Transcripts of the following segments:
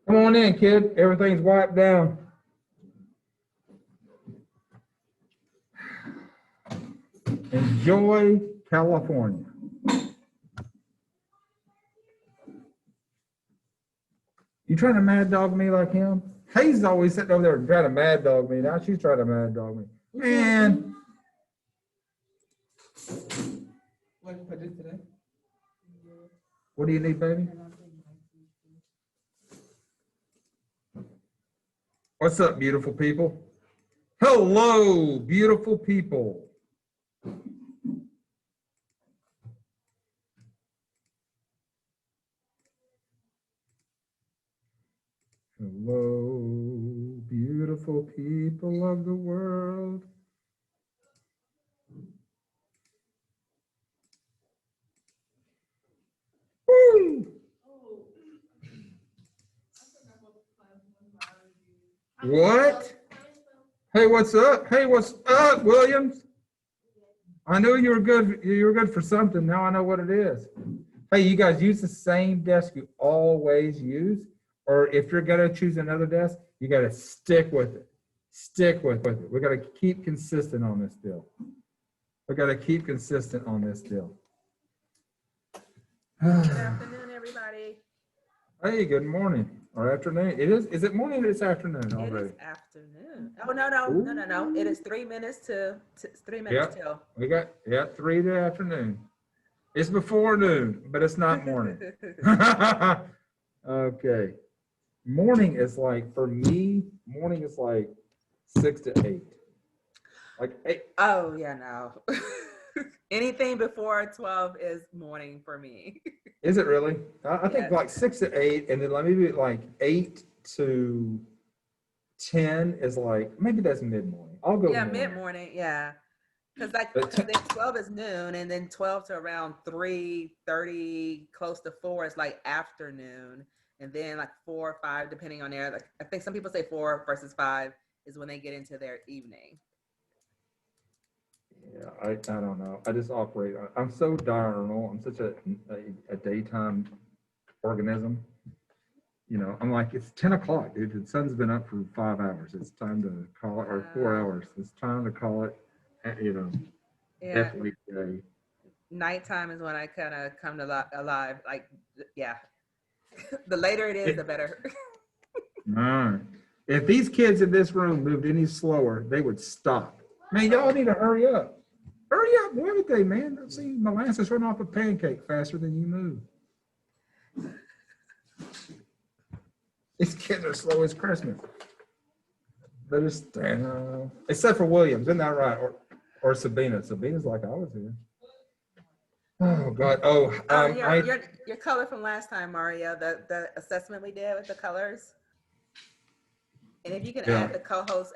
Come on in, kid. Everything's wiped down. Enjoy California. You trying to mad dog me like him? Hayes always sitting over there trying to mad dog me. Now she's trying to mad dog me. Man. What I did today? What do you need, baby? What's up, beautiful people? Hello, beautiful people. Hello, beautiful people of the world. Woo! What? Hey, what's up? Hey, what's up, Williams? I knew you were good. You were good for something. Now I know what it is. Hey, you guys use the same desk you always use, or if you're gonna choose another desk, you gotta stick with it. Stick with it. We gotta keep consistent on this deal. We gotta keep consistent on this deal. Good afternoon, everybody. Hey, good morning or afternoon. It is. Is it morning or it's afternoon already? It is afternoon. Oh no! It is 3 minutes to 3 minutes till. We got 3 in the afternoon. It's before noon, but it's not morning. Okay. Morning is like, for me, morning is like 6 to 8. Like 8. Oh yeah, no. Anything before 12 is morning for me. Is it really? I think Yes. like 6 to 8, and then like maybe like 8 to 10 is like, maybe that's mid-morning. I'll go Yeah, morning. mid-morning, yeah. Because But then 12 is noon, and then 12 to around 3:30, close to 4 is like afternoon. And then like 4 or 5, depending on their, like, I think some people say 4 versus 5 is when they get into their evening. Yeah, I don't know. I just operate. I'm so diurnal. I'm such a daytime organism. You know, I'm like, it's 10 o'clock, dude. The sun's been up for 5 hours. It's time to call it, or 4 hours. It's time to call it, Yeah. definitely day. Nighttime is when I kind of come to alive. Like, yeah. The later it is, the better. All right. If these kids in this room moved any slower, they would stop. Man, y'all need to hurry up. Hurry up with everything, man. I've seen molasses run off a pancake faster than you move. These kids are slow as Christmas. They're just, except for Williams, isn't that right? Or Sabina. Sabina's like, I was here. Oh God. Your color from last time, Mario. The assessment we did with the colors. And if you can add the co-host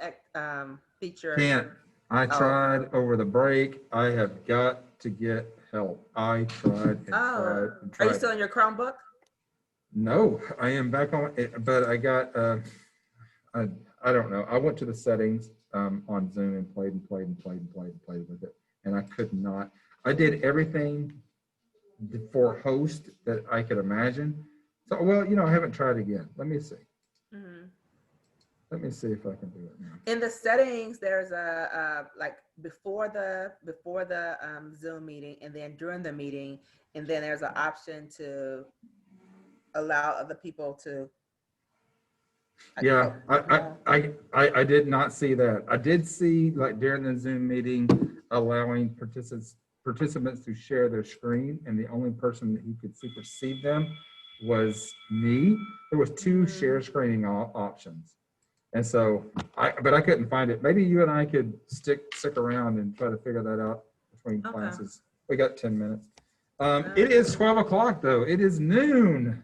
feature. Can't. I tried over the break. I have got to get help. I tried and tried and tried. Are you still in your Chromebook? No, I am back on it, but I got I don't know. I went to the settings on Zoom and played with it, and I could not. I did everything for host that I could imagine. So, well, you know, I haven't tried again. Let me see. Mm-hmm. Let me see if I can do it now. In the settings, there's a like before the Zoom meeting, and then during the meeting, and then there's an option to allow other people to. Yeah, I did not see that. I did see, like, during the Zoom meeting, allowing participants to share their screen, and the only person who could supersede them was me. There was 2 share screening options. And so, but I couldn't find it. Maybe you and I could stick around and try to figure that out between classes. We got 10 minutes. It is 12 o'clock though. It is noon.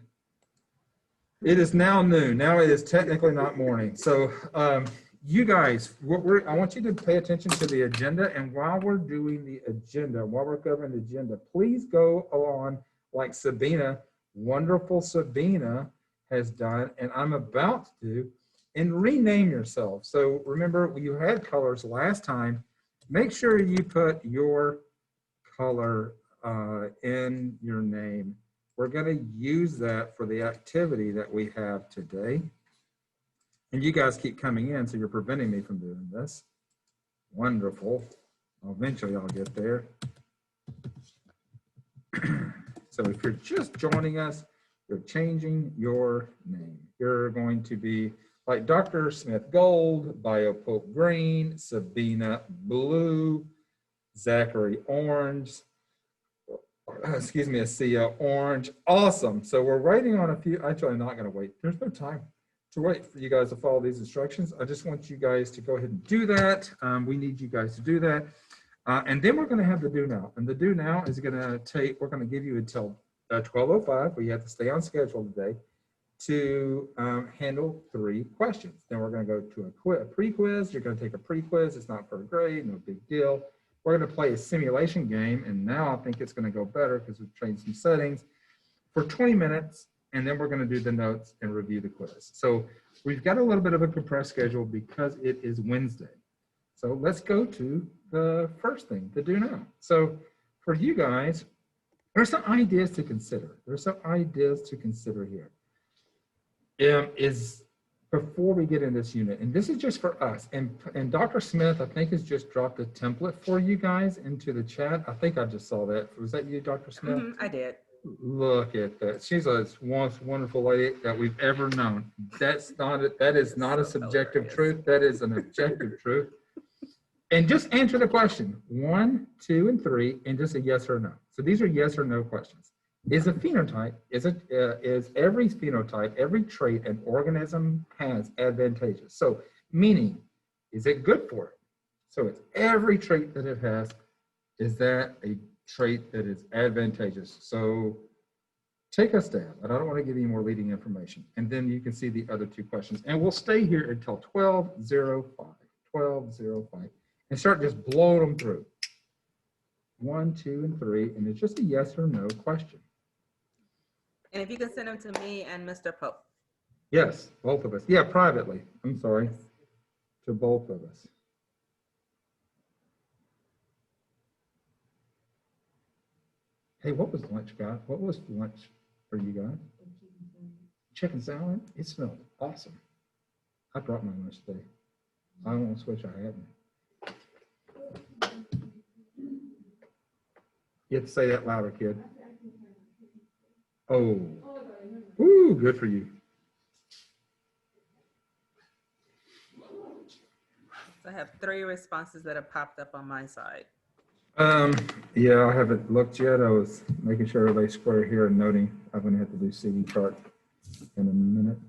It is now noon. Now it is technically not morning. So you guys, I want you to pay attention to the agenda. And while we're doing the agenda, while we're covering the agenda, please go on like Sabina, wonderful Sabina has done, and I'm about to do, and rename yourself. So remember, you had colors last time. Make sure you put your color in your name we're going to use that for the activity that we have today. And you guys keep coming in, so you're preventing me from doing this. Wonderful. Eventually I'll get there. So if you're just joining us, you're changing your name. You're going to be like Dr. Smith Gold, BioPope Green, Sabina Blue, Zachary Orange, excuse me, Asia Orange. Awesome. So we're waiting on a few. Actually, I'm not going to wait. There's no time to wait for you guys to follow these instructions. I just want you guys to go ahead and do that. We need you guys to do that. And then we're going to have the do now. And the do now is going to take, we're going to give you until 12:05, but you have to stay on schedule today to handle 3 questions. Then we're going to go to a pre-quiz. You're going to take a pre-quiz. It's not for a grade, no big deal. We're going to play a simulation game. And now I think it's going to go better because we've changed some settings for 20 minutes. And then we're going to do the notes and review the quiz. So we've got a little bit of a compressed schedule because it is Wednesday. So let's go to the first thing, the do now. So for you guys, there's some ideas to consider. There's some ideas to consider here. Is before we get in this unit, and this is just for us, and Dr. Smith, I think, has just dropped a template for you guys into the chat. I think I just saw that. Was that you, Dr. Smith? I did. Look at that. She's a most wonderful lady that we've ever known. That is not a subjective truth. That is an objective truth. And just answer the question 1, 2, and 3, and just a yes or no. So these are yes or no questions. Is a phenotype, is every phenotype, every trait an organism has advantageous? So meaning, is it good for it? So it's every trait that it has, is that a trait that is advantageous? So take a stab, and I don't want to give you more leading information. And then you can see the other 2 questions. And we'll stay here until 12:05, and start just blowing them through. 1, 2, and 3, and it's just a yes or no question. And if you can send them to me and Mr. Pope. Yes, both of us. Yeah, privately. I'm sorry. To both of us. Hey, what was lunch, guys? What was lunch for you guys? Chicken salad. It smelled awesome. I brought my lunch today. I almost wish I hadn't. You have to say that louder, kid. Oh. Ooh, good for you. So I have 3 responses that have popped up on my side. Yeah, I haven't looked yet. I was making sure everybody's square here and noting. I'm going to have to do CD chart in a minute.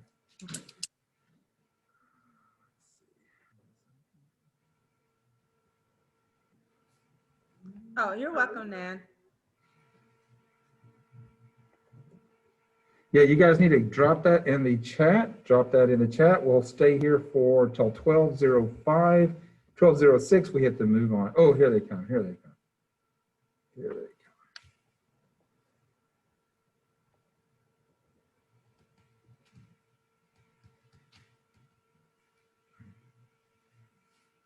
Oh, you're welcome, Nan. Yeah, you guys need to drop that in the chat. Drop that in the chat. We'll stay here for till 12:05. 12:06, we have to move on. Oh, here they come. Here they come. Here they come.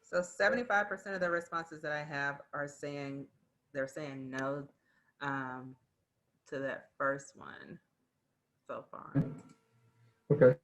So 75% of the responses that I have are saying, they're saying no to that first one so far. Okay.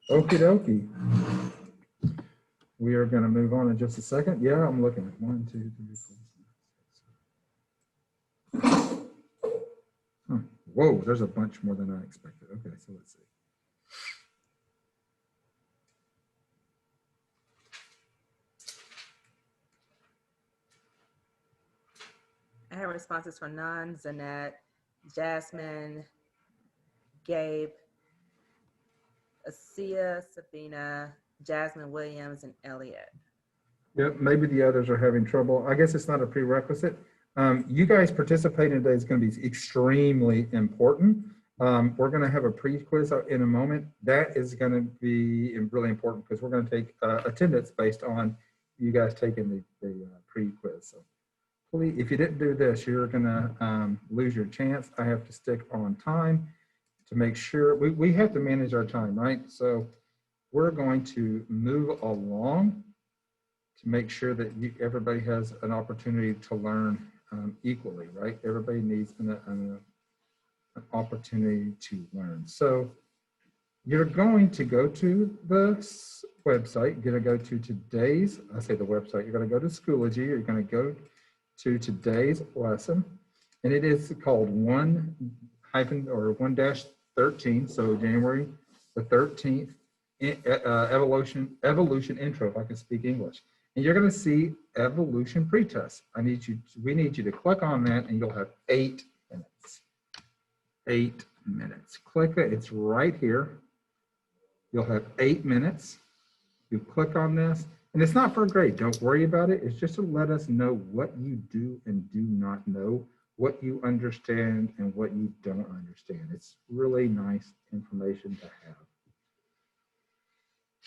Okie dokie. We are going to move on in just a second. Yeah, I'm looking at 1, 2, 3, 4. Huh. Whoa, there's a bunch more than I expected. Okay, so let's see. I have responses from Nan, Zanette, Jasmine, Gabe, Asia, Sabina, Jasmine Williams, and Elliot. Yep, maybe the others are having trouble. I guess it's not a prerequisite, You guys participating today is going to be extremely important. We're going to have a pre-quiz in a moment. That is going to be really important because we're going to take attendance based on you guys taking the pre-quiz. So please, if you didn't do this, you're going to lose your chance. I have to stick on time to make sure we have to manage our time, right? So we're going to move along to make sure that everybody has an opportunity to learn equally, right? Everybody needs an opportunity to learn. So you're going to go to the website. You're going to go to today's, I say the website, you're going to go to Schoology. You're going to go to today's lesson. And it is called 1-13. So January the 13th, evolution intro, if I can speak English. And you're going to see evolution pretest. We need you to click on that and you'll have 8 minutes. 8 minutes. Click it, it's right here. You'll have 8 minutes. You click on this, and it's not for a grade. Don't worry about it. It's just to let us know what you do and do not know, what you understand and what you don't understand. It's really nice information to have.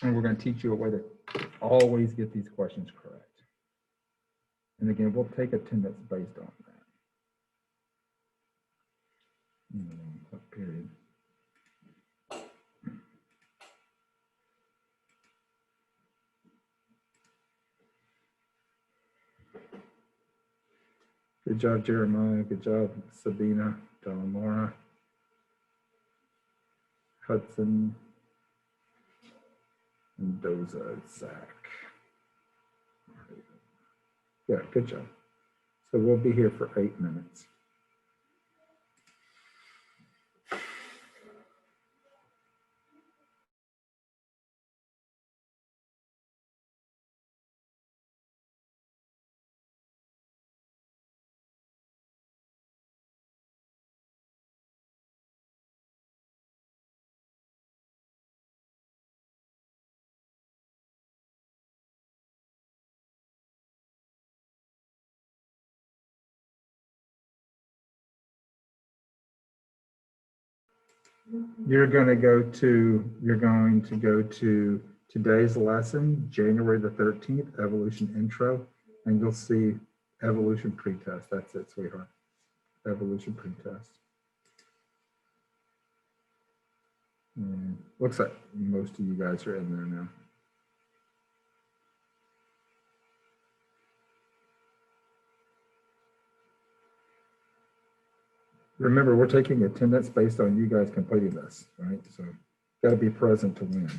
And we're going to teach you a way to always get these questions correct. And again, we'll take attendance based on that. Period. Good job, Jeremiah. Good job, Sabina, Don Laura, Hudson, Mendoza, Zach. Yeah, good job. So we'll be here for 8 minutes. You're going to go to today's lesson, January the 13th, evolution intro, and you'll see evolution pretest. That's it, sweetheart. Evolution pretest. And looks like most of you guys are in there now. Remember, we're taking attendance based on you guys completing this, right? So got to be present to win.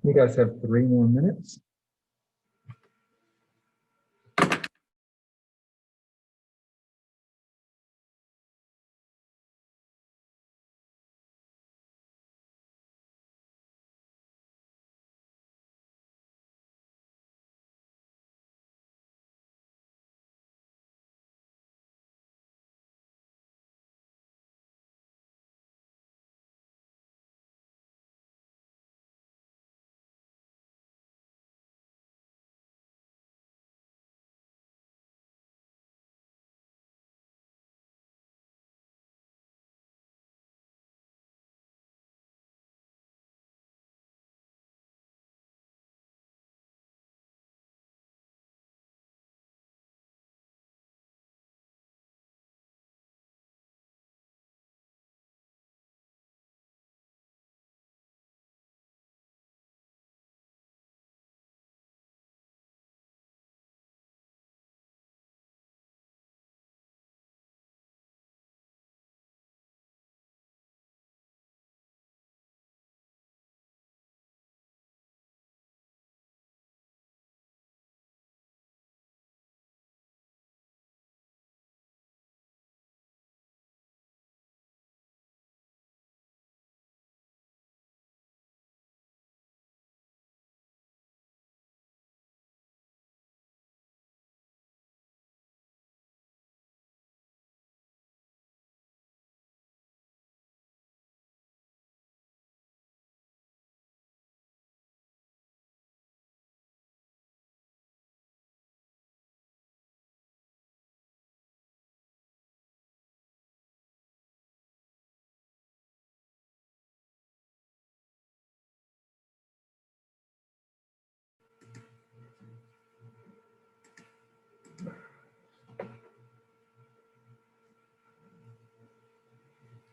You guys have 3 more minutes.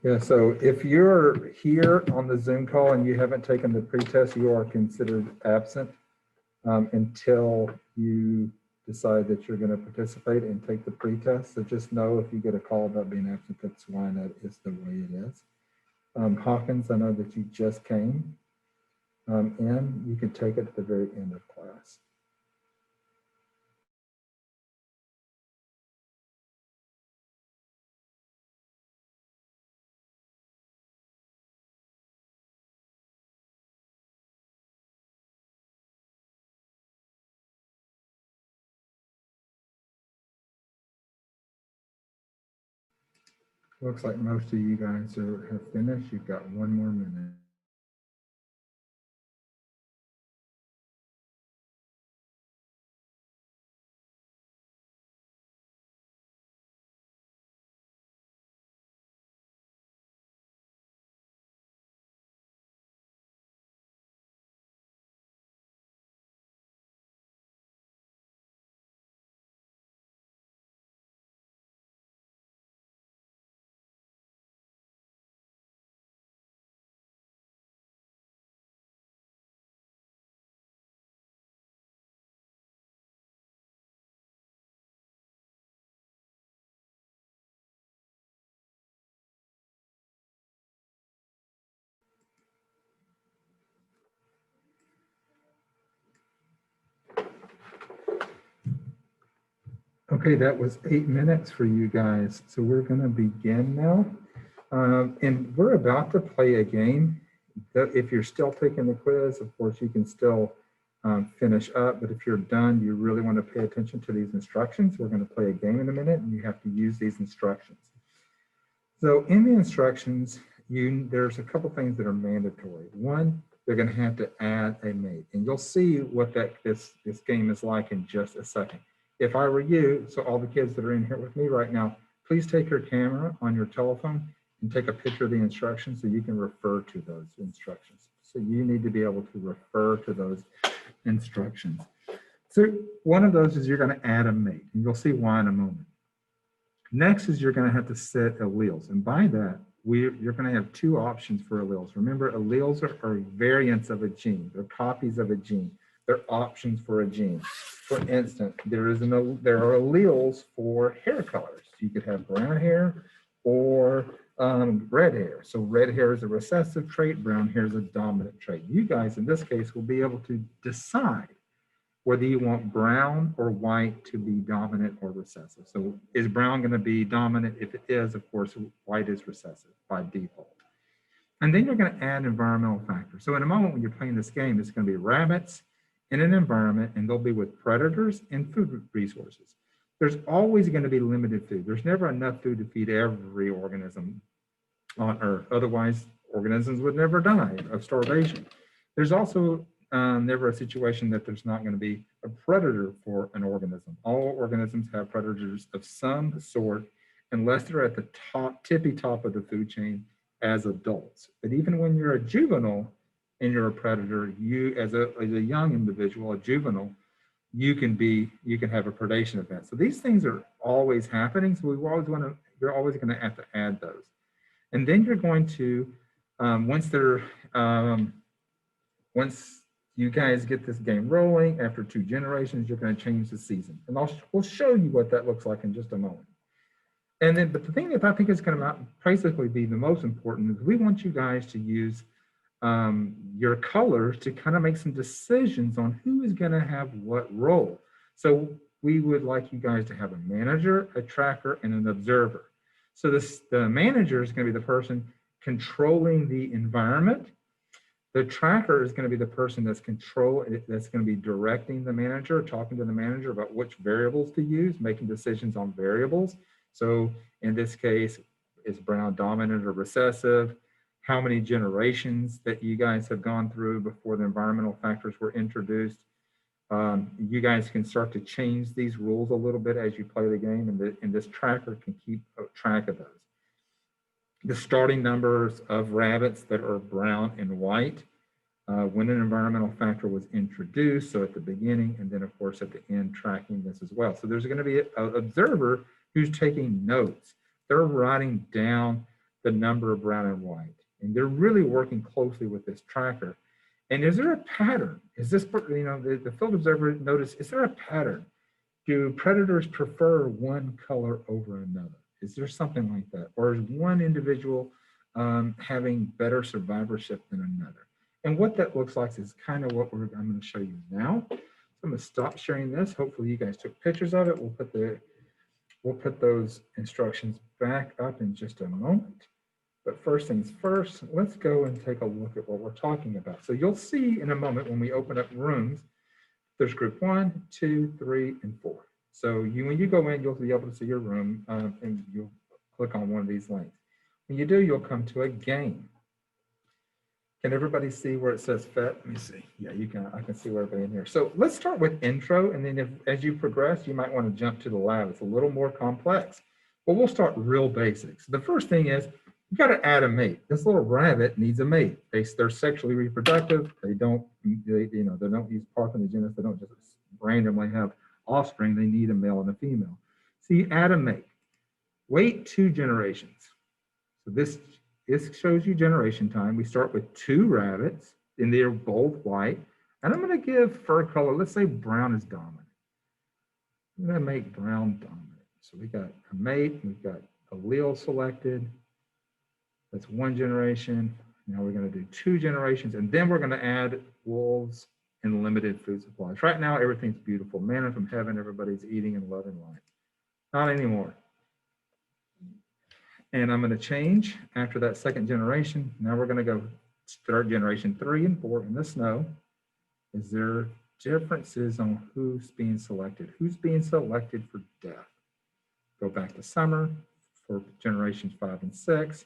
Yeah, so if you're here on the Zoom call and you haven't taken the pretest, you are considered absent until you decide that you're going to participate and take the pretest. So just know if you get a call about being absent, that's why that is the way it is. Hawkins, I know that you just came in. You can take it at the very end of class. Looks like most of you guys have finished. You've got 1 more minute. Okay, that was 8 minutes for you guys. So we're going to begin now. And we're about to play a game. If you're still taking the quiz, of course, you can still finish up. But if you're done, you really want to pay attention to these instructions. We're going to play a game in a minute, and you have to use these instructions. So in the instructions, there's a couple things that are mandatory. One, they're going to have to add a mate. And you'll see what this game is like in just a second. If I were you, so all the kids that are in here with me right now, please take your camera on your telephone and take a picture of the instructions so you can refer to those instructions. So you need to be able to refer to those instructions. So one of those is you're going to add a mate, and you'll see why in a moment. Next is you're going to have to set alleles. And by that, you're going to have 2 options for alleles. Remember, alleles are variants of a gene. They're copies of a gene. They're options for a gene. For instance, there are alleles for hair colors. You could have brown hair or red hair. So red hair is a recessive trait, brown hair is a dominant trait. You guys, in this case, will be able to decide whether you want brown or white to be dominant or recessive. So is brown going to be dominant? If it is, of course, white is recessive by default. And then you're going to add environmental factors. So in a moment when you're playing this game, it's going to be rabbits in an environment, and they'll be with predators and food resources. There's always going to be limited food. There's never enough food to feed every organism on Earth. Otherwise, organisms would never die of starvation. There's also never a situation that there's not going to be a predator for an organism. All organisms have predators of some sort, unless they're at the tippy top of the food chain as adults. But even when you're a juvenile and you're a predator, you as a young individual, a juvenile, you can have a predation event. So these things are always happening. So you're always going to have to add those. And then you're going to, once you guys get this game rolling, after 2 generations, you're going to change the season. And we'll show you what that looks like in just a moment. And then, but the thing that I think is going to basically be the most important is we want you guys to use your colors to kind of make some decisions on who is going to have what role. So we would like you guys to have a manager, a tracker, and an observer. So the manager is going to be the person controlling the environment. The tracker is going to be the person that's going to be directing the manager, talking to the manager about which variables to use, making decisions on variables. So in this case, is brown dominant or recessive? How many generations that you guys have gone through before the environmental factors were introduced? You guys can start to change these rules a little bit as you play the game, and this tracker can keep track of those. The starting numbers of rabbits that are brown and white when an environmental factor was introduced, so at the beginning, and then of course at the end, tracking this as well. So there's going to be an observer who's taking notes. They're writing down the number of brown and white, and they're really working closely with this tracker. And is there a pattern? Is this, the field observer notice, is there a pattern? Do predators prefer one color over another? Is there something like that? Or is one individual having better survivorship than another? And what that looks like is kind of what I'm going to show you now. So I'm going to stop sharing this. Hopefully you guys took pictures of it. We'll put those instructions back up in just a moment. But first things first, let's go and take a look at what we're talking about. So you'll see in a moment when we open up rooms, there's group 1, 2, 3, and 4. So when you go in, you'll be able to see your room and you'll click on one of these links. When you do, you'll come to a game. Can everybody see where it says FET? Let me see. Yeah, I can see where everybody in here. So let's start with intro, and then as you progress, you might want to jump to the lab. It's a little more complex. But we'll start real basics. The first thing is, you got to add a mate. This little rabbit needs a mate. They're sexually reproductive. They don't use parthenogenesis. They don't just randomly have offspring. They need a male and a female. So you add a mate. Wait 2 generations. So this shows you generation time. We start with 2 rabbits, and they're both white. And I'm going to give fur color, let's say brown is dominant. I'm going to make brown dominant. So we got a mate, we've got allele selected. That's 1 generation. Now we're going to do 2 generations, and then we're going to add wolves and limited food supplies. Right now, everything's beautiful. Manna from heaven, everybody's eating and loving life. Not anymore. And I'm going to change after that 2nd generation. Now we're going to go 3rd generation, 3 and 4 in the snow. Is there differences on who's being selected? Who's being selected for death? Go back to summer for generations 5 and 6.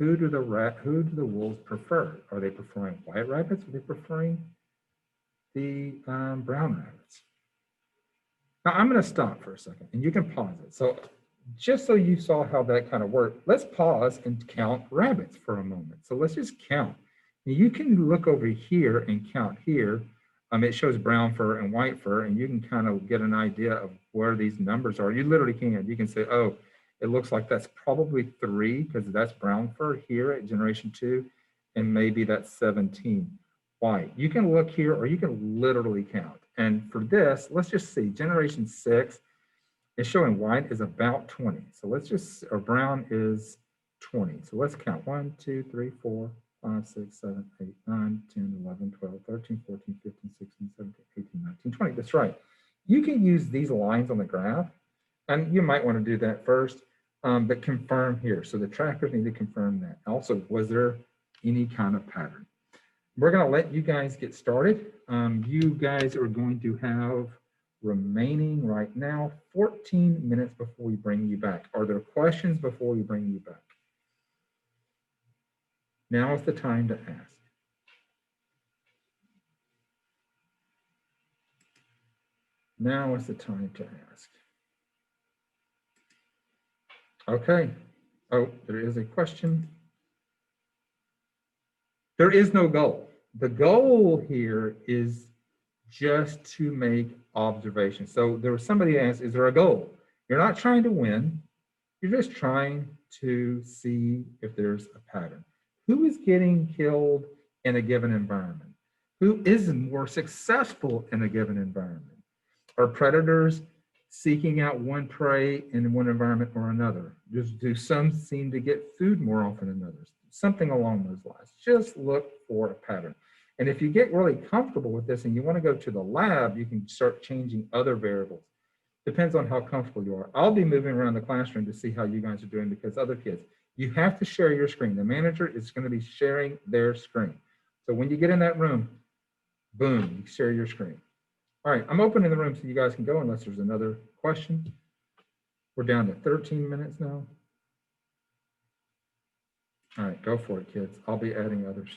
Who do the wolves prefer? Are they preferring white rabbits? Or are they preferring the brown rabbits? Now I'm going to stop for a second, and you can pause it. So just so you saw how that kind of worked, let's pause and count rabbits for a moment. So let's just count. Now you can look over here and count here. It shows brown fur and white fur, and you can kind of get an idea of where these numbers are. You literally can. You can say, oh, it looks like that's probably 3 because that's brown fur here at generation 2, and maybe that's 17 white. You can look here, or you can literally count. And for this, let's just see, generation 6 is showing white is about 20. So let's just, or brown is 20. So let's count 1, 2, 3, 4, 5, 6, 7, 8, 9, 10, 11, 12, 13, 14, 15, 16, 17, 18, 19, 20. That's right. You can use these lines on the graph, and you might want to do that first, but confirm here. So the trackers need to confirm that. Also, was there any kind of pattern? We're going to let you guys get started. You guys are going to have remaining right now 14 minutes before we bring you back. Are there questions before we bring you back? Now is the time to ask. Now is the time to ask. Okay. Oh, there is a question. There is no goal. The goal here is just to make observations. So there was somebody asked, is there a goal? You're not trying to win. You're just trying to see if there's a pattern. Who is getting killed in a given environment? Who is more successful in a given environment? Are predators seeking out one prey in one environment or another? Do some seem to get food more often than others? Something along those lines. Just look for a pattern. And if you get really comfortable with this and you want to go to the lab, you can start changing other variables. Depends on how comfortable you are. I'll be moving around the classroom to see how you guys are doing because other kids, you have to share your screen. The manager is going to be sharing their screen. So when you get in that room, boom, you share your screen. All right, I'm opening the room so you guys can go unless there's another question. We're down to 13 minutes now. All right, go for it, kids. I'll be adding others.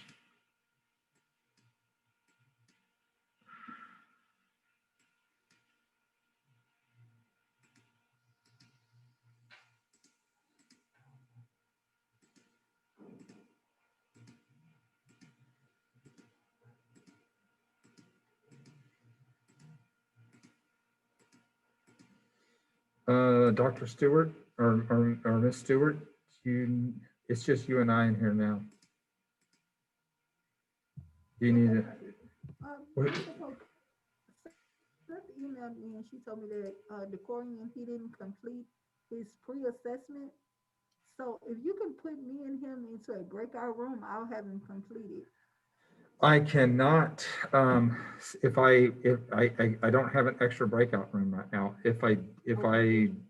Dr. Stewart or Miss Stewart, it's just you and I in here now. Do you need it? Seth emailed me and she told me that DeCorian, he didn't complete his pre-assessment. So if you can put me and him into a breakout room, I'll have him completed. I cannot, if I don't have an extra breakout room right now. If I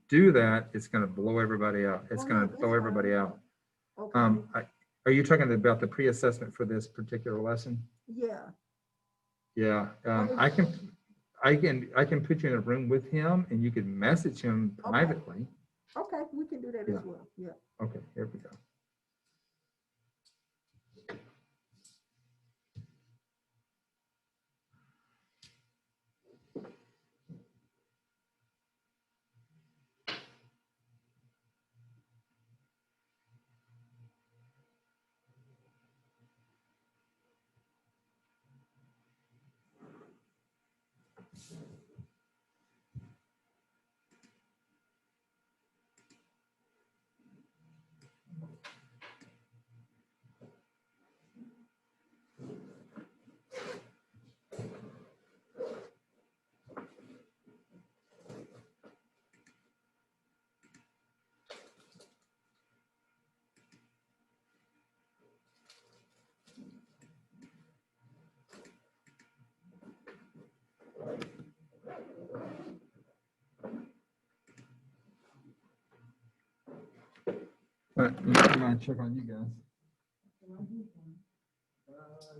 do that, it's going to blow everybody out. It's going to throw everybody out. Okay. Are you talking about the pre-assessment for this particular lesson? Yeah. Yeah, I can put you in a room with him and you can message him privately. Okay, we can do that as well. Yeah. Okay, here we go. I'm gonna check on you guys.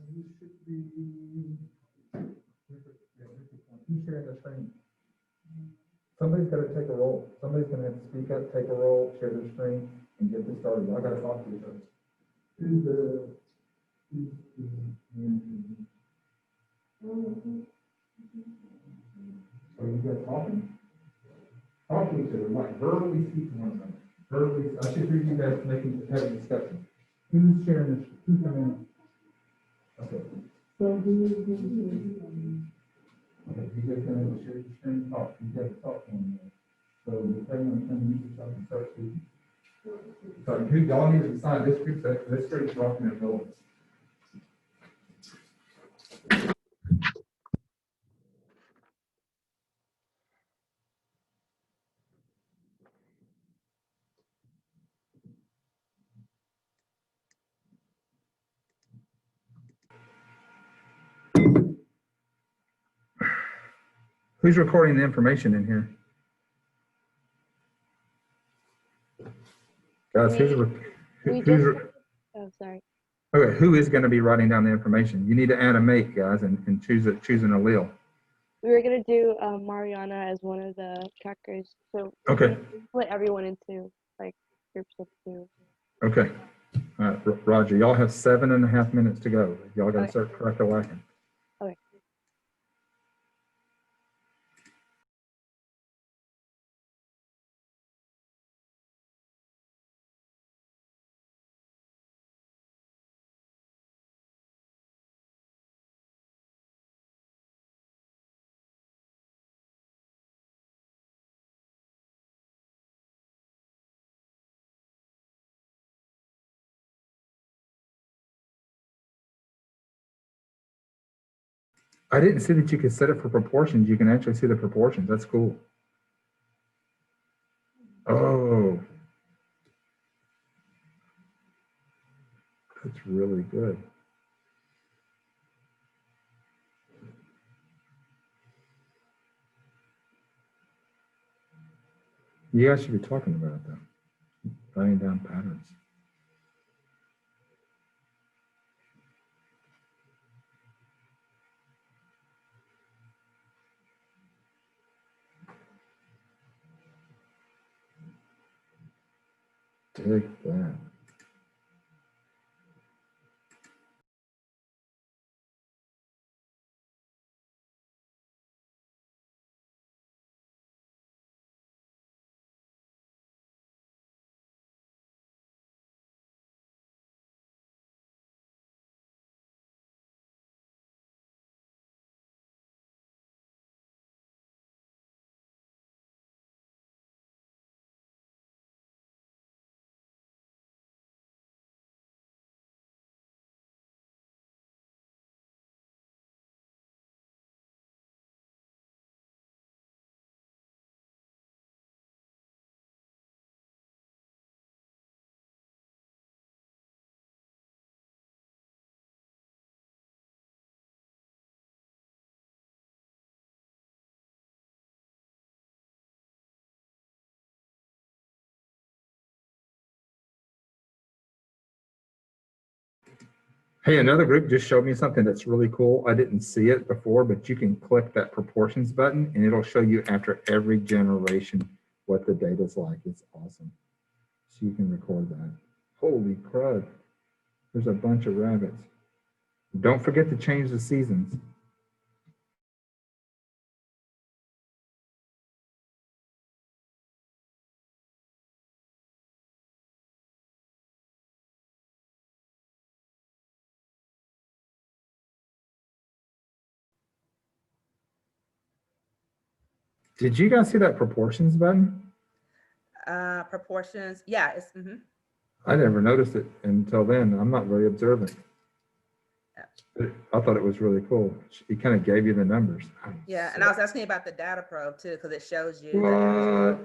You should be. Who's sharing the screen? Somebody's got to take a role. Somebody's going to have to speak up, take a role, share their screen, and get this started. I got to talk to you first. Who's the Are you guys talking? Talk to each other, like verbally speak to one another. Verbally, I should hear you guys having a discussion. Who's sharing this? Who's coming? Okay. So okay, you guys gonna share your screen, talk. You guys talk to one another. So the thing I'm going to use yourself and start speaking. So who y'all need to decide this group's rocking and rolling. Who's recording the information in here? Guys, We who's, just, oh, sorry. okay, who is going to be writing down the information? You need to animate, guys, and choose an allele. We were gonna do Mariana as one of the trackers, so we Okay. can split everyone into like groups of two. Okay. All right, Roger, y'all have 7.5 minutes to go. Y'all got to Okay. start crack-a-lacking. Okay. I didn't see that you could set it for proportions. You can actually see the proportions. That's cool. Oh, that's really good. You guys should be talking about it though. Writing down patterns. Take that. Hey, another group just showed me something that's really cool. I didn't see it before, but you can click that proportions button and it'll show you after every generation what the data's like. It's awesome. So you can record that. Holy crud. There's a bunch of rabbits. Don't forget to change the seasons. Did you guys see that proportions button? Proportions. Yeah, it's I never noticed it until then. I'm not very observant. Yeah. I thought it was really cool. It kind of gave you the numbers. yeah. And I was asking you about the data probe too, because it shows you. What?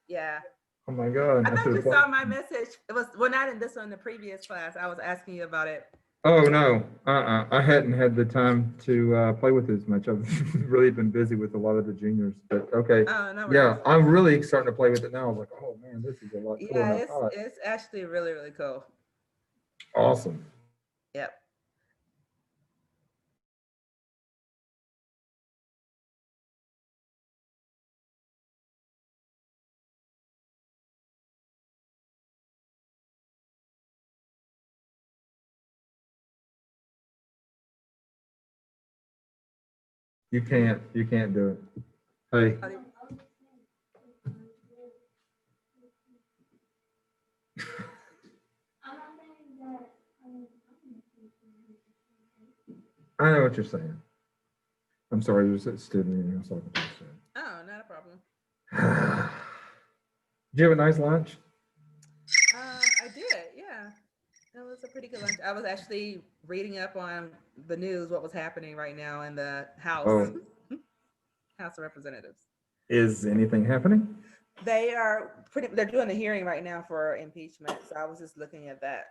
Yeah. Oh my God. I thought should've you thought- saw my message. It was not in this one, in the previous class. I was asking you about it. Oh, no. I hadn't had the time to play with it as much. I've really been busy with a lot of the juniors, but okay. Oh, no Yeah, worries. I'm really starting to play with it now. I was like, oh man, this is a lot cooler Yeah, than I thought. it's actually really, really cool. Awesome. Yep. You can't do it. Hey, I know what you're saying. I'm sorry, there's a student in here. I was talking to a student. Oh, not a problem. Did you have a nice lunch? I did, yeah. It was a pretty good lunch. I was actually reading up on the news, what was happening right now in the House, Oh, House of Representatives. is anything happening? They're doing a hearing right now for impeachment. So I was just looking at that.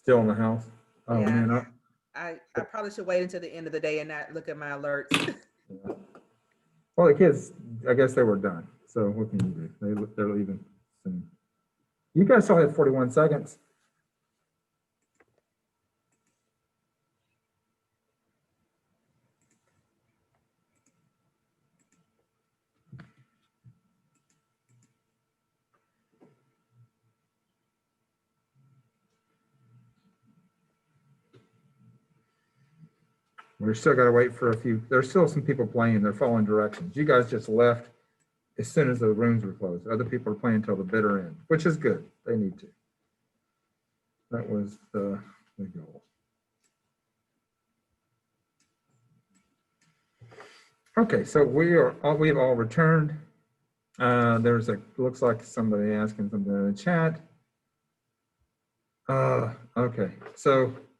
Still in the house? Oh Yeah. man, I probably should wait until the end of the day and not look at my alerts. Well, the kids, I guess they were done. So what can you do? They're leaving soon. You guys still have 41 seconds. We're still got to wait for a few. There's still some people playing. They're following directions. You guys just left as soon as the rooms were closed. Other people are playing until the bitter end, which is good. They need to. That was the goal. Okay, so we've all returned. Looks like somebody asking something in the chat.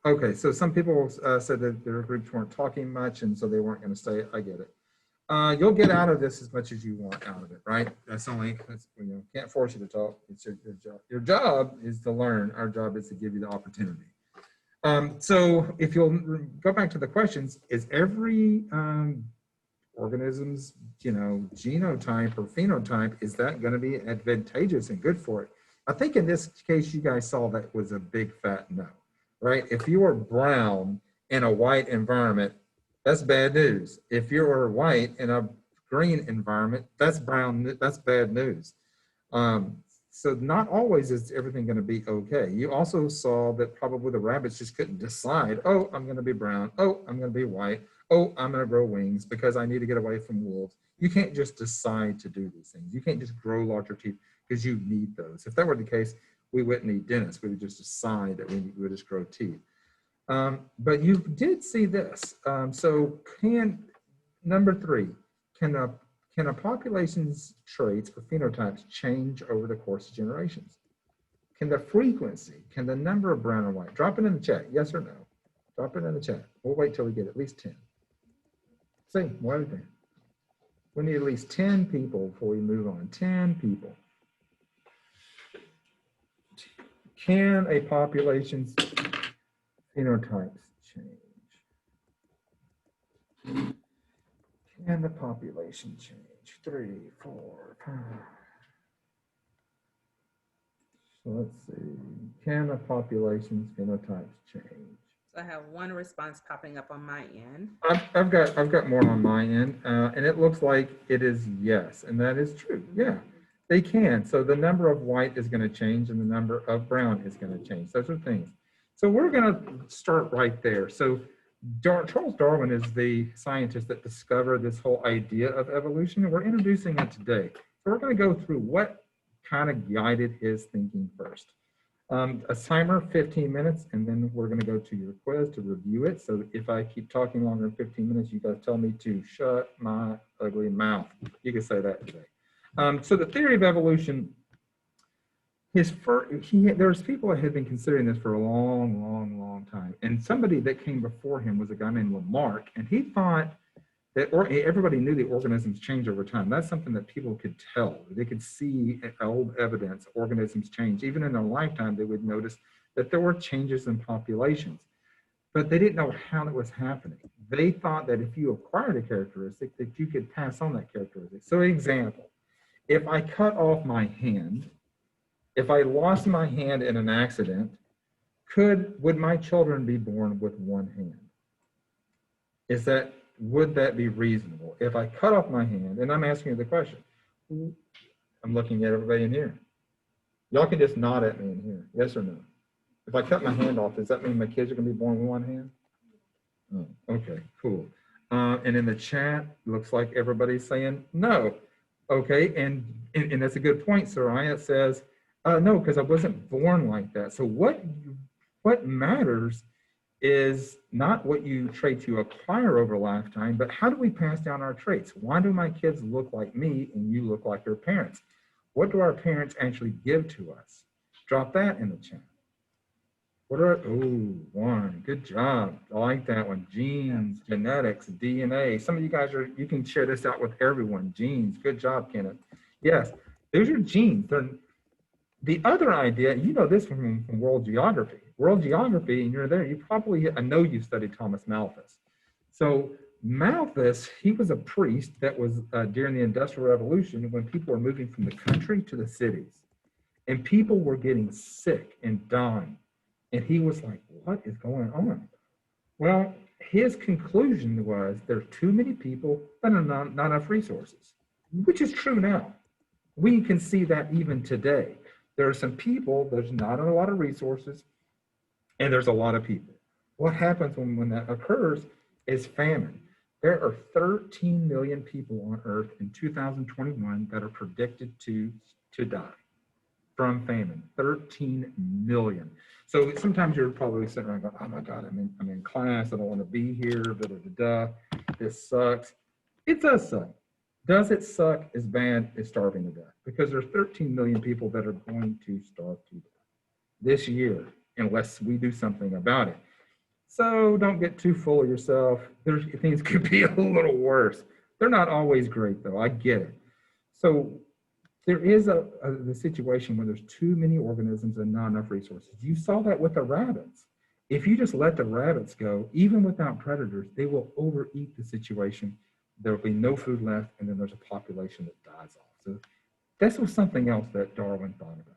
Okay, so some people said that their groups weren't talking much, and so they weren't going to stay. I get it. You'll get out of this as much as you want out of it, right? Can't force you to talk. It's your job. Your job is to learn. Our job is to give you the opportunity. So if you'll go back to the questions, is every organism's genotype or phenotype, is that going to be advantageous and good for it? I think in this case, you guys saw that was a big fat no, right? If you were brown in a white environment, that's bad news. If you're white in a green environment, that's bad news. So not always is everything going to be okay. You also saw that probably the rabbits just couldn't decide, oh, I'm going to be brown. Oh, I'm going to be white. Oh, I'm going to grow wings because I need to get away from wolves. You can't just decide to do these things. You can't just grow larger teeth because you need those. If that were the case, we wouldn't need dentists. We would just decide that we would just grow teeth. But you did see this. So number 3, can a population's traits or phenotypes change over the course of generations? Can the frequency, can the number of brown and white, drop it in the chat, yes or no? Drop it in the chat. We'll wait till we get at least 10. See, what do you think? We need at least 10 people before we move on. 10 people. Can a population's phenotypes change? Can the population change? 3, 4, 5. So let's see. Can a population's phenotypes change? So I have one response popping up on my end. I've got more on my end, and it looks like it is yes, and that is true. Yeah, they can. So the number of white is going to change, and the number of brown is going to change. Those are things. So we're going to start right there. So Charles Darwin is the scientist that discovered this whole idea of evolution, and we're introducing it today. So we're going to go through what kind of guided his thinking first. A timer, 15 minutes, and then we're going to go to your quiz to review it. So if I keep talking longer than 15 minutes, you guys tell me to shut my ugly mouth. You can say that today. So the theory of evolution, there's people that had been considering this for a long time. And somebody that came before him was a guy named Lamarck, and he thought that everybody knew the organisms change over time. That's something that people could tell. They could see old evidence, organisms change. Even in their lifetime, they would notice that there were changes in populations, but they didn't know how that was happening. They thought that if you acquired a characteristic, that you could pass on that characteristic. So example, if I cut off my hand, if I lost my hand in an accident, would my children be born with one hand? Would that be reasonable? If I cut off my hand, and I'm asking you the question, I'm looking at everybody in here. Y'all can just nod at me in here, yes or no? If I cut my hand off, does that mean my kids are gonna be born with one hand? Oh, okay, cool. And in the chat, looks like everybody's saying no. Okay, and that's a good point. Soraya says, no, because I wasn't born like that. So what matters is not what traits you acquire over a lifetime, but how do we pass down our traits? Why do my kids look like me and you look like their parents? What do our parents actually give to us? Drop that in the chat. One, good job. I like that one. Genes, genetics, DNA. Some of you guys you can share this out with everyone. Genes, good job, Kenneth. Yes, those are genes. The other idea, you know this from world geography. World geography, and you're there, I know you studied Thomas Malthus. So Malthus, he was a priest that was during the Industrial Revolution when people were moving from the country to the cities. And people were getting sick and dying. And he was like, what is going on? Well, his conclusion was there's too many people and not enough resources, which is true now. We can see that even today. There are some people, there's not a lot of resources, and there's a lot of people. What happens when that occurs is famine. There are 13 million people on Earth in 2021 that are predicted to die from famine. 13 million. So sometimes you're probably sitting around going, oh my God, I'm in class, I don't want to be here, this sucks. It does suck. Does it suck as bad as starving to death? Because there's 13 million people that are going to starve to death this year, unless we do something about it. So don't get too full of yourself. Things could be a little worse. They're not always great though, I get it. So there is the situation where there's too many organisms and not enough resources. You saw that with the rabbits. If you just let the rabbits go, even without predators, they will overeat the situation. There will be no food left, and then there's a population that dies off. So this was something else that Darwin thought about.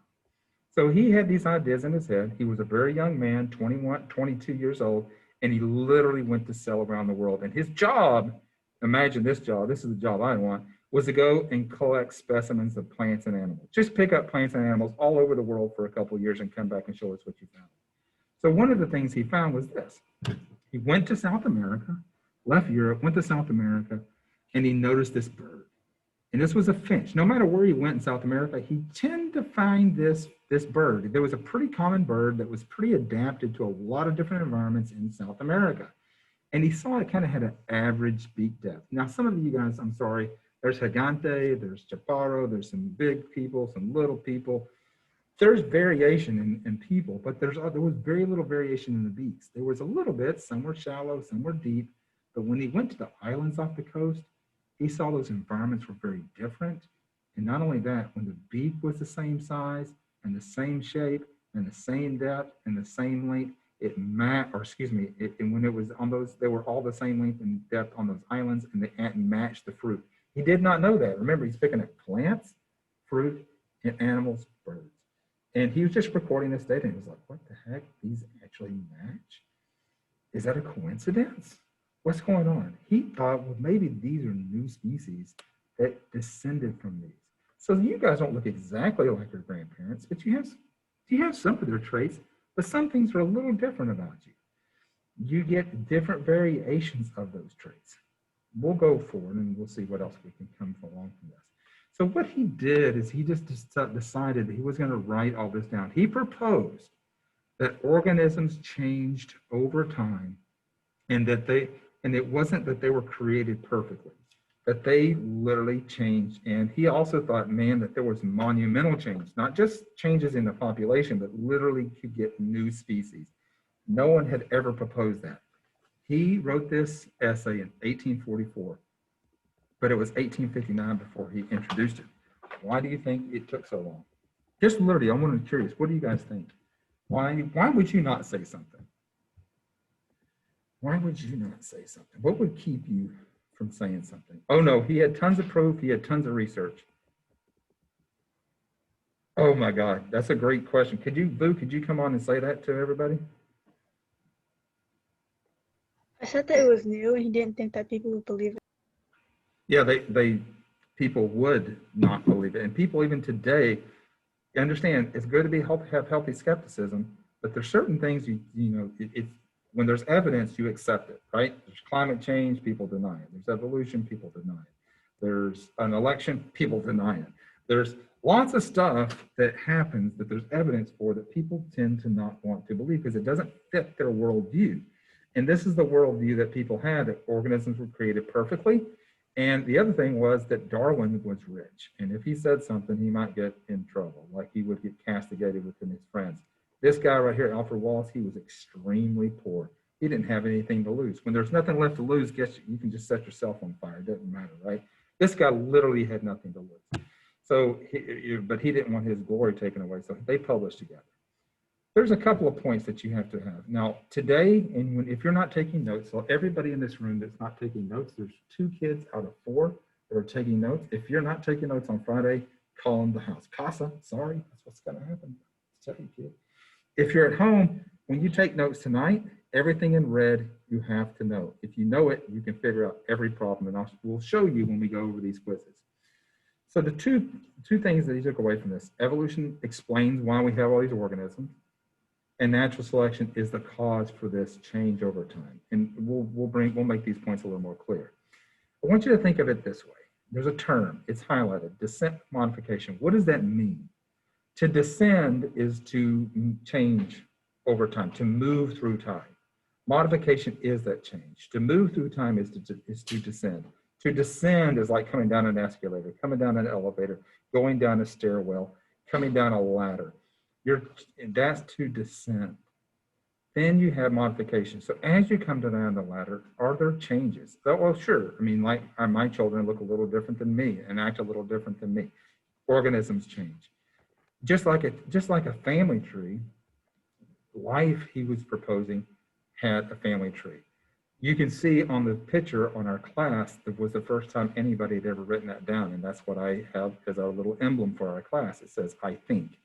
So he had these ideas in his head. He was a very young man, 21, 22 years old, and he literally went to sail around the world. And his job, imagine this job, this is the job I want, was to go and collect specimens of plants and animals. Just pick up plants and animals all over the world for a couple of years and come back and show us what you found. So one of the things he found was this. He went to South America, left Europe, went to South America, and he noticed this bird. And this was a finch. No matter where he went in South America, he tended to find this bird. There was a pretty common bird that was pretty adapted to a lot of different environments in South America. And he saw it kind of had an average beak depth. Now, some of you guys, I'm sorry, there's gigante, there's chaparro, there's some big people, some little people. There's variation in people, but there was very little variation in the beaks. There was a little bit, some were shallow, some were deep, but when he went to the islands off the coast, he saw those environments were very different. And not only that, when the beak was the same size and the same shape and the same depth and the same length, and when it was on those, they were all the same length and depth on those islands, and they matched the fruit. He did not know that. Remember, he's picking up plants, fruit, and animals, birds. And he was just recording this data and he was like, what the heck? These actually match? Is that a coincidence? What's going on? He thought, well, maybe these are new species that descended from these. So you guys don't look exactly like your grandparents, but you have some of their traits, but some things are a little different about you. You get different variations of those traits. We'll go forward and we'll see what else we can come along from this. So what he did is he just decided that he was going to write all this down. He proposed that organisms changed over time, and it wasn't that they were created perfectly, that they literally changed. And he also thought, man, that there was monumental change, not just changes in the population, but literally could get new species. No one had ever proposed that. He wrote this essay in 1844, but it was 1859 before he introduced it. Why do you think it took so long? Just literally, I'm curious, what do you guys think? Why would you not say something? Why would you not say something? What would keep you from saying something? Oh no, he had tons of proof, he had tons of research. Oh my God, that's a great question. Boo, could you come on and say that to everybody? I said that it was new and he didn't think that people would believe it. Yeah, people would not believe it. And people even today, understand it's good to have healthy skepticism, but there's certain things when there's evidence, you accept it, right? There's climate change, people deny it. There's evolution, people deny it. There's an election, people deny it. There's lots of stuff that happens that there's evidence for that people tend to not want to believe because it doesn't fit their worldview. And this is the worldview that people had, that organisms were created perfectly. And the other thing was that Darwin was rich. And if he said something, he might get in trouble, like he would get castigated within his friends. This guy right here, Alfred Wallace, he was extremely poor. He didn't have anything to lose. When there's nothing left to lose, guess you can just set yourself on fire. It doesn't matter, right? This guy literally had nothing to lose. So, but he didn't want his glory taken away. So they published together. There's a couple of points that you have to have. Now, today, and if you're not taking notes, so everybody in this room that's not taking notes, there's 2 kids out of 4 that are taking notes. If you're not taking notes on Friday, call them the house. CASA, sorry, that's what's gonna happen. Tell you, kid. If you're at home, when you take notes tonight, everything in red you have to know. If you know it, you can figure out every problem, and we'll show you when we go over these quizzes. So the two things that he took away from this: evolution explains why we have all these organisms, and natural selection is the cause for this change over time. And we'll make these points a little more clear. I want you to think of it this way. There's a term, it's highlighted, descent modification. What does that mean? To descend is to change over time, to move through time. Modification is that change. To move through time is to descend. To descend is like coming down an escalator, coming down an elevator, going down a stairwell, coming down a ladder. That's to descend. Then you have modification. So as you come down the ladder, are there changes? Well, sure. I mean, like my children look a little different than me and act a little different than me. Organisms change. Just like a family tree, life he was proposing had a family tree. You can see on the picture on our class, that was the first time anybody had ever written that down. And that's what I have as our little emblem for our class. It says, I think.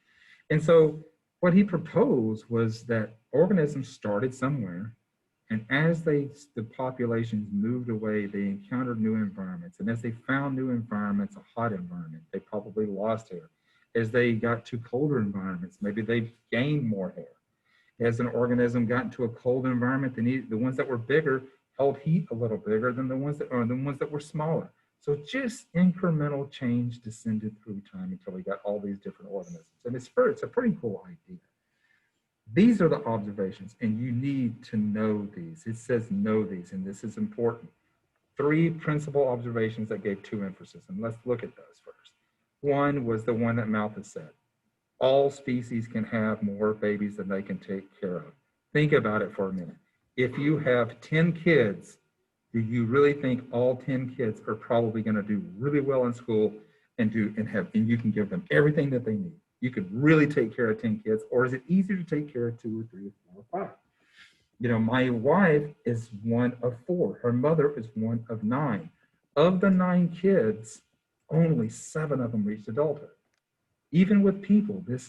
And so what he proposed was that organisms started somewhere, and as the populations moved away, they encountered new environments. And as they found new environments, a hot environment, they probably lost hair. As they got to colder environments, maybe they gained more hair. As an organism got into a cold environment, the ones that were bigger held heat a little bigger than the ones that were smaller. So just incremental change descended through time until we got all these different organisms. And it's a pretty cool idea. These are the observations, and you need to know these. It says know these, and this is important. 3 principal observations that gave 2 emphasis, and let's look at those first. One was the one that Malthus said. All species can have more babies than they can take care of. Think about it for a minute. If you have 10 kids, do you really think all 10 kids are probably going to do really well in school and you can give them everything that they need? You could really take care of 10 kids, or is it easier to take care of 2 or 3 or 4 or 5? You know, my wife is one of 4. Her mother is one of 9. Of the 9 kids, only 7 of them reached adulthood. Even with people, this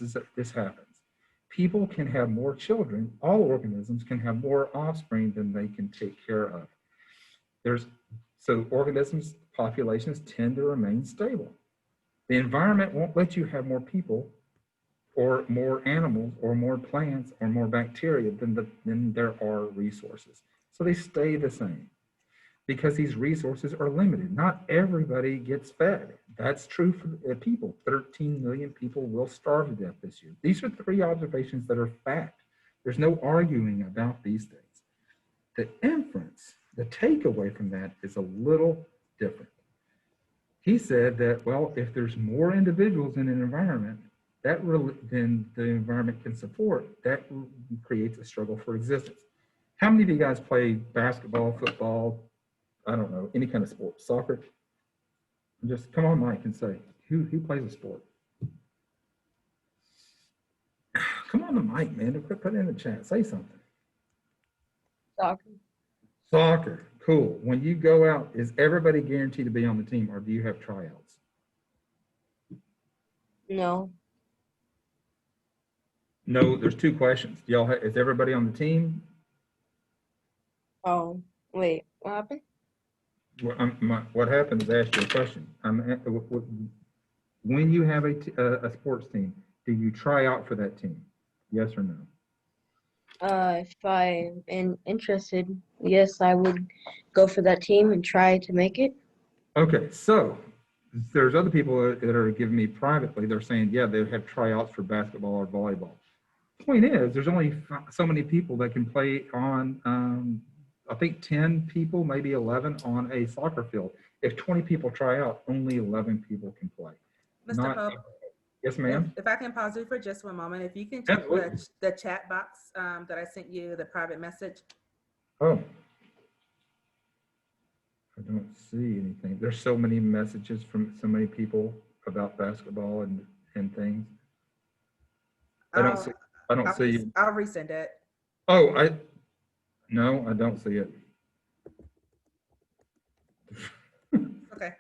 happens. People can have more children. All organisms can have more offspring than they can take care of. So organisms, populations tend to remain stable. The environment won't let you have more people or more animals or more plants or more bacteria than there are resources. So they stay the same because these resources are limited. Not everybody gets fed. That's true for people. 13 million people will starve to death this year. These are 3 observations that are fact. There's no arguing about these things. The inference, the takeaway from that is a little different. He said that, well, if there's more individuals in an environment than the environment can support, that creates a struggle for existence. How many of you guys play basketball, football, I don't know, any kind of sport, soccer? Just come on, Mike, and say, who plays a sport? Come on the mic, man. Put it in the chat. Say something. Soccer. Soccer. Cool. When you go out, is everybody guaranteed to be on the team, or do you have tryouts? No. No, there's 2 questions. Is everybody on the team? Oh, wait, what happened? What happened is I asked you a question. When you have a sports team, do you try out for that team? Yes or no? If I am interested, yes, I would go for that team and try to make it. Okay, so there's other people that are giving me privately. They're saying, yeah, they have tryouts for basketball or volleyball. Point is, there's only so many people that can play on, I think 10 people, maybe 11 on a soccer field. If 20 people try out, only 11 people can play. Mr. Pope, Yes, ma'am. if I can pause you for just one moment, if you can check the chat box that I sent you, the private message. Oh. I don't see anything. There's so many messages from so many people about basketball and things. I don't see. I don't see you. I'll resend it. Oh, no, I don't see it. Okay.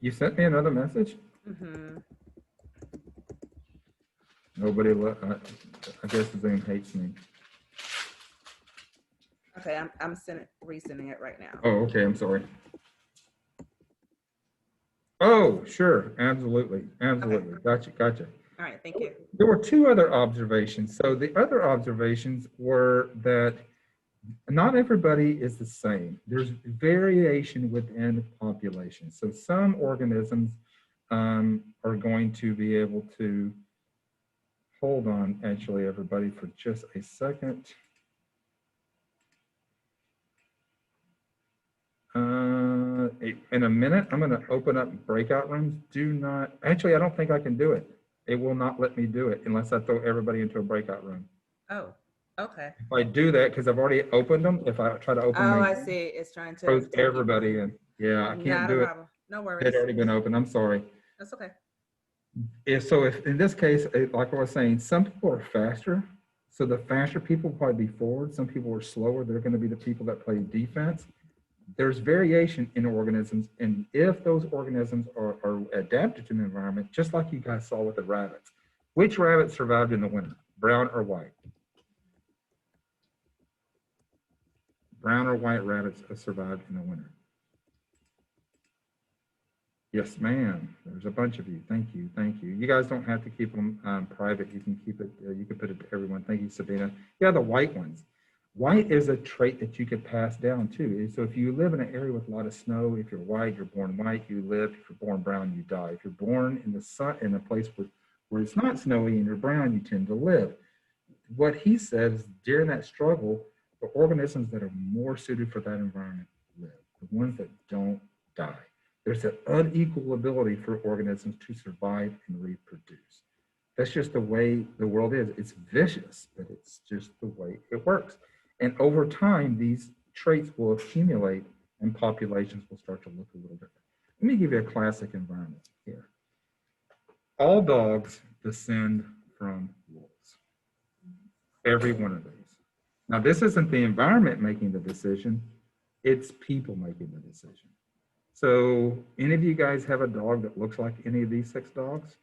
You sent me another message? Mm-hmm. Nobody, I guess Zoom hates me. Okay, I'm resending it right now. Oh, okay, I'm sorry. Oh, sure, absolutely, absolutely. Gotcha. All right, thank you. There were two other observations. So the other observations were that not everybody is the same. There's variation within populations. So some organisms are going to be able to, hold on, actually, everybody, for just a second. In a minute, I'm going to open up breakout rooms. Do not, actually, I don't think I can do it. It will not let me do it unless I throw everybody into a breakout room. Oh, okay. If I do that, because I've already opened them, if I try to open Oh, them, I see. It's trying to throws take you everybody in. in. Yeah, I can't Not a do it. problem. No It worries. had already been opened. I'm sorry. That's okay. If in this case, like I was saying, some people are faster. So the faster people will probably be forward. Some people are slower. They're going to be the people that play defense. There's variation in organisms. And if those organisms are adapted to the environment, just like you guys saw with the rabbits, which rabbit survived in the winter, brown or white? Brown or white rabbits have survived in the winter. Yes, ma'am. There's a bunch of you. Thank you. Thank you. You guys don't have to keep them private. You can keep it, you can put it to everyone. Thank you, Sabina. Yeah, the white ones. White is a trait that you could pass down too. So if you live in an area with a lot of snow, if you're white, you're born white, you live. If you're born brown, you die. If you're born in the sun, in a place where it's not snowy and you're brown, you tend to live. What he says during that struggle, the organisms that are more suited for that environment live. The ones that don't die. There's an unequal ability for organisms to survive and reproduce. That's just the way the world is. It's vicious, but it's just the way it works. And over time, these traits will accumulate and populations will start to look a little different. Let me give you a classic environment here. All dogs descend from wolves. Every one of these. Now, this isn't the environment making the decision, it's people making the decision. So, any of you guys have a dog that looks like any of these 6 dogs?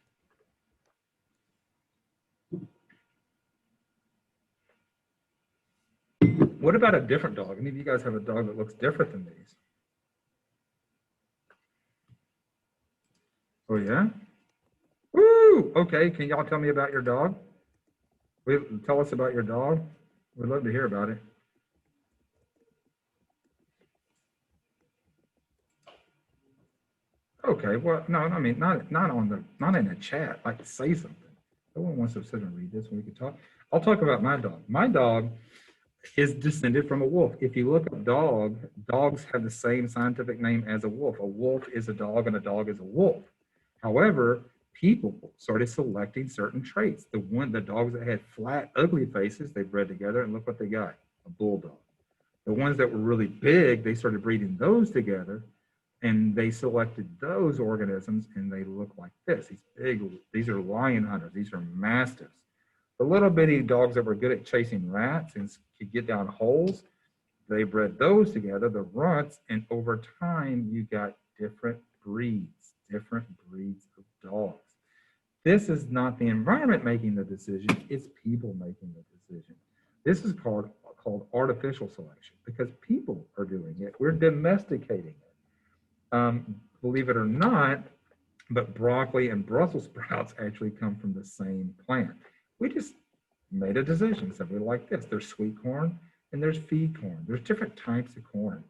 What about a different dog? Any of you guys have a dog that looks different than these? Oh, yeah? Woo! Okay, can y'all tell me about your dog? Tell us about your dog. We'd love to hear about it. Okay, well, no, I mean, not in the chat. Like, say something. No one wants to sit and read this when we can talk. I'll talk about my dog. My dog is descended from a wolf. If you look up dog, dogs have the same scientific name as a wolf. A wolf is a dog and a dog is a wolf. However, people started selecting certain traits. The dogs that had flat, ugly faces, they bred together, and look what they got, a bulldog. The ones that were really big, they started breeding those together, and they selected those organisms, and they look like this. These are lion hunters. These are mastiffs. The little bitty dogs that were good at chasing rats and could get down holes, they bred those together, the runts, and over time, you got different breeds of dogs. This is not the environment making the decision, it's people making the decision. This is called artificial selection because people are doing it. We're domesticating it. Believe it or not, but broccoli and Brussels sprouts actually come from the same plant. We just made a decision. So we like this. There's sweet corn and there's feed corn. There's different types of corn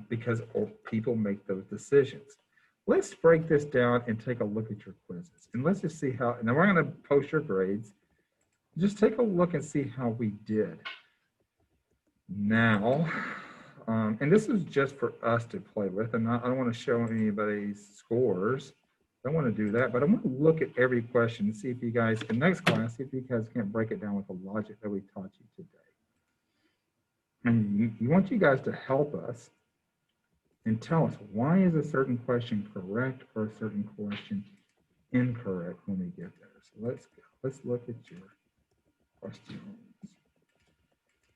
because people make those decisions. Let's break this down and take a look at your quizzes. And let's just see how, now we're going to post your grades. Just take a look and see how we did. Now, and this is just for us to play with, and I don't want to show anybody's scores. I don't want to do that, but I want to look at every question and see if you guys, in next class, see if you guys can break it down with the logic that we taught you today. And you want you guys to help us and tell us why is a certain question correct or a certain question incorrect when we get there. So let's look at your questions.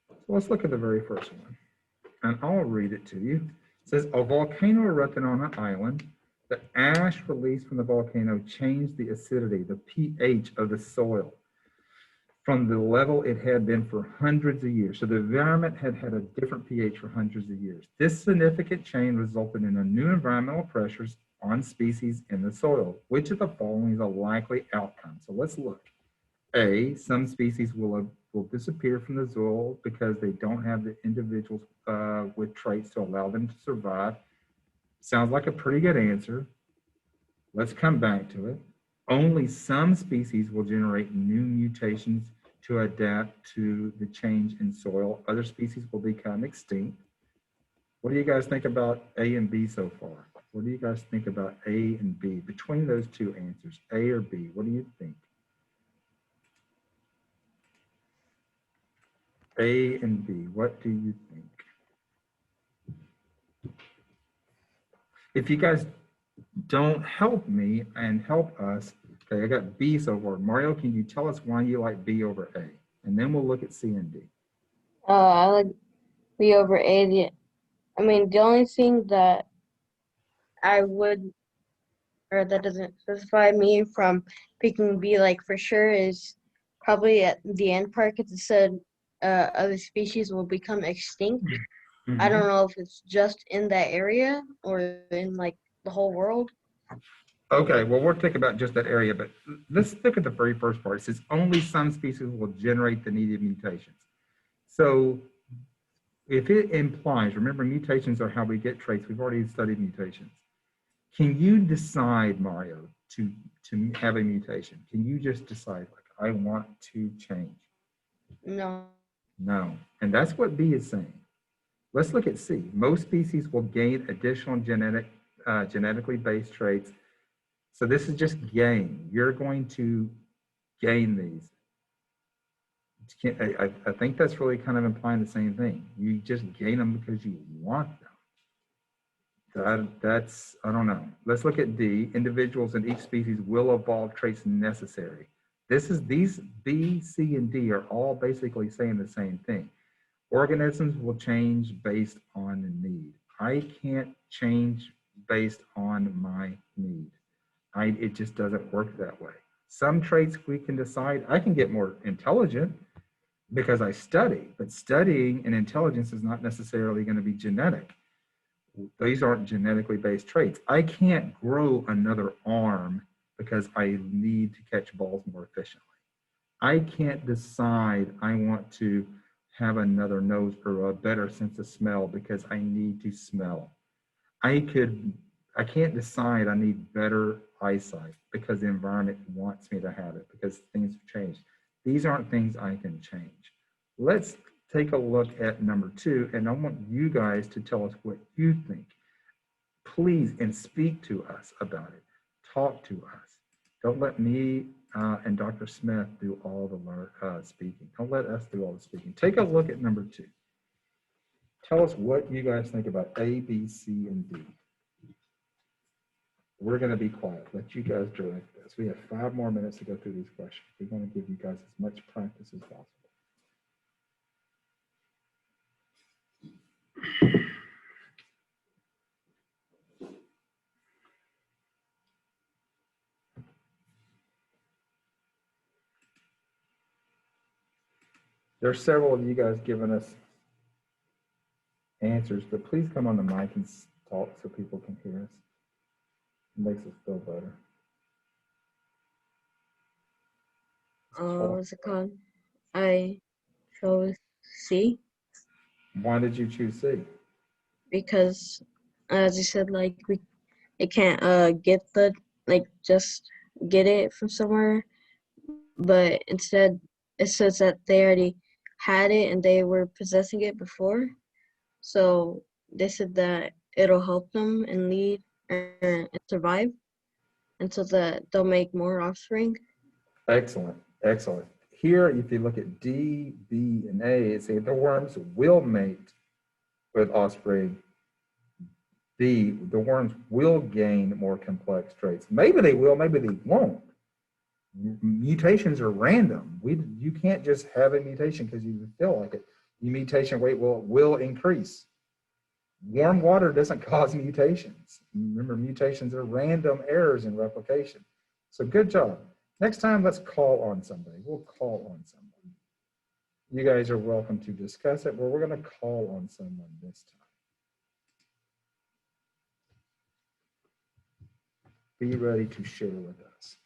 So let's look at the very first one, and I'll read it to you. It says, a volcano erupted on an island. The ash released from the volcano changed the acidity, the pH of the soil from the level it had been for hundreds of years. So the environment had had a different pH for hundreds of years. This significant change resulted in a new environmental pressures on species in the soil. Which of the following is a likely outcome? So let's look. A, some species will disappear from the soil because they don't have the individuals with traits to allow them to survive. Sounds like a pretty good answer. Let's come back to it. Only some species will generate new mutations to adapt to the change in soil. Other species will become extinct. What do you guys think about A and B so far? What do you guys think about A and B? Between those two answers, A or B, what do you think? A and B, what do you think? If you guys don't help me and help us, okay, I got B so far. Mario, can you tell us why you like B over A? And then we'll look at C and D. I like B over A. I mean, the only thing that I would, or that doesn't specify me from picking B, like for sure, is probably at the end part, because it said other species will become extinct. I don't know if it's just in that area or in like the whole world. Okay, well, we'll think about just that area, but let's look at the very first part. It says only some species will generate the needed mutations. So if it implies, remember, mutations are how we get traits. We've already studied mutations. Can you decide, Mario, to have a mutation? Can you just decide, like, I want to change? No. No, and that's what B is saying. Let's look at C. Most species will gain additional genetically based traits. So this is just gain. You're going to gain these. I think that's really kind of implying the same thing. You just gain them because you want them. That's, I don't know. Let's look at D. Individuals in each species will evolve traits necessary. These B, C, and D are all basically saying the same thing. Organisms will change based on need. I can't change based on my need. It just doesn't work that way. Some traits we can decide. I can get more intelligent because I study, but studying and intelligence is not necessarily going to be genetic. These aren't genetically based traits. I can't grow another arm because I need to catch balls more efficiently. I can't decide I want to have another nose or a better sense of smell because I need to smell. I can't decide I need better eyesight because the environment wants me to have it, because things have changed. These aren't things I can change. Let's take a look at number 2, and I want you guys to tell us what you think. Please, and speak to us about it. Talk to us. Don't let me and Dr. Smith do all the speaking. Don't let us do all the speaking. Take a look at number 2. Tell us what you guys think about A, B, C, and D. We're going to be quiet. Let you guys direct this. We have 5 more minutes to go through these questions. We're going to give you guys as much practice as possible. There's several of you guys giving us answers, but please come on the mic and talk so people can hear us. It makes us feel better. What's it called? I chose C Why did you choose C? because, as you said, like it can't just get it from somewhere, but instead it says that they already had it and they were possessing it before. So they said that it'll help them and lead and survive, and so that they'll make more offspring. Excellent, excellent. Here, if you look at D, B, and A, it says the worms will mate with offspring the worms will gain more complex traits. Maybe they will, maybe they won't. Mutations are random. You can't just have a mutation because you feel like it. Your mutation rate will increase. Warm water doesn't cause mutations. Remember, mutations are random errors in replication. So good job. Next time, let's call on somebody. We'll call on somebody. You guys are welcome to discuss it, but we're going to call on someone this time. Be ready to share with us.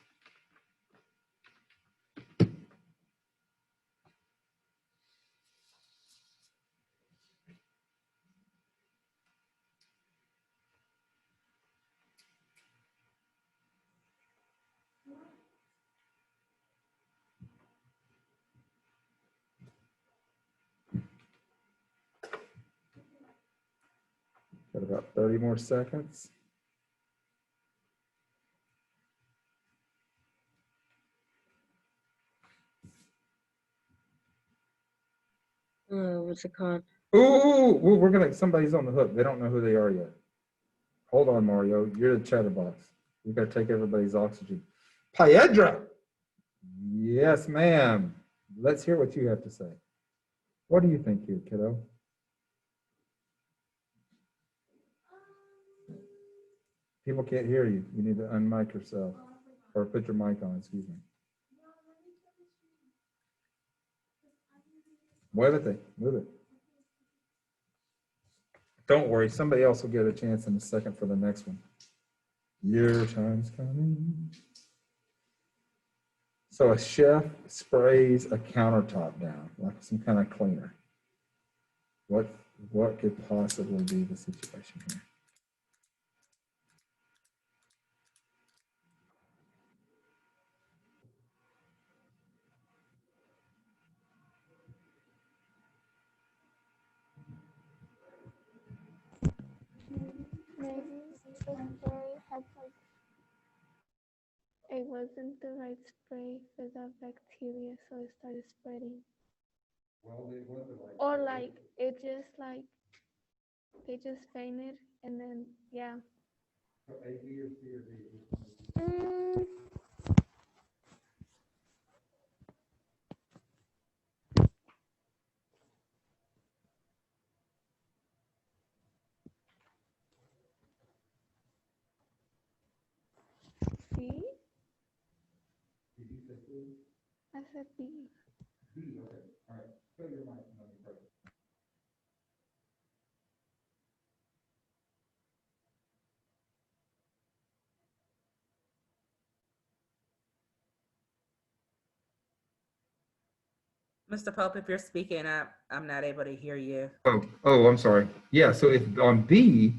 Got about 30 more seconds. What's it called? Ooh, we're gonna, somebody's on the hook. They don't know who they are yet. Hold on, Mario. You're the chatterbox. You gotta take everybody's oxygen. Piedra! Yes, ma'am. Let's hear what you have to say. What do you think here, kiddo? People can't hear you. You need to unmic yourself or put your mic on, excuse me. Muévete, move it. Don't worry, somebody else will get a chance in a second for the next one. Your time's coming. So a chef sprays a countertop down, like some kind of cleaner. What could possibly be the situation here? Maybe the spray had like, it wasn't the right spray for the bacteria, so it started spreading. Well, it wasn't like, Or like, it just like, they just fainted and then, yeah. A, B, or C, or D? Mm, C? Did you say C? I said B. B, okay. All right. Put your mic on. Mr. Pope, if you're speaking, I'm not able to hear you. Oh, I'm sorry. Yeah, so if on B,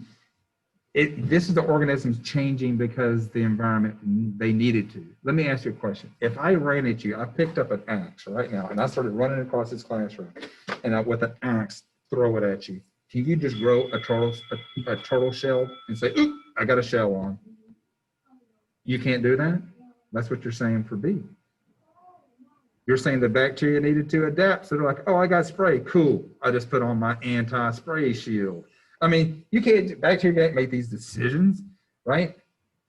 this is the organisms changing because the environment, they needed to. Let me ask you a question. If I ran at you, I picked up an axe right now and I started running across this classroom and I, with an axe, throw it at you. Can you just grow a turtle shell and say, oop, I got a shell on? You can't do that? That's what you're saying for B. You're saying the bacteria needed to adapt. So they're like, oh, I got spray. Cool. I just put on my anti-spray shield. I mean, you can't, bacteria can't make these decisions, right?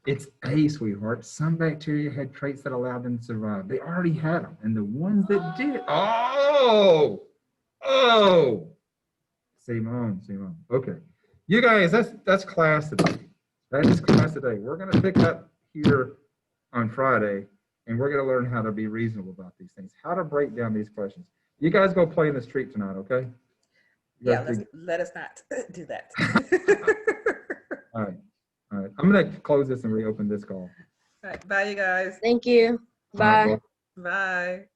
It's A, sweetheart. Some bacteria had traits that allowed them to survive. They already had them. And the ones that did, oh, Simone. Okay. You guys, that's class today. That is class today. We're going to pick up here on Friday. And we're going to learn how to be reasonable about these things, how to break down these questions. You guys go play in the street tonight, okay? Yeah, let us not do that. All right. I'm going to close this and reopen this call. All right, bye, you guys. Thank you. Bye. All right, Bye.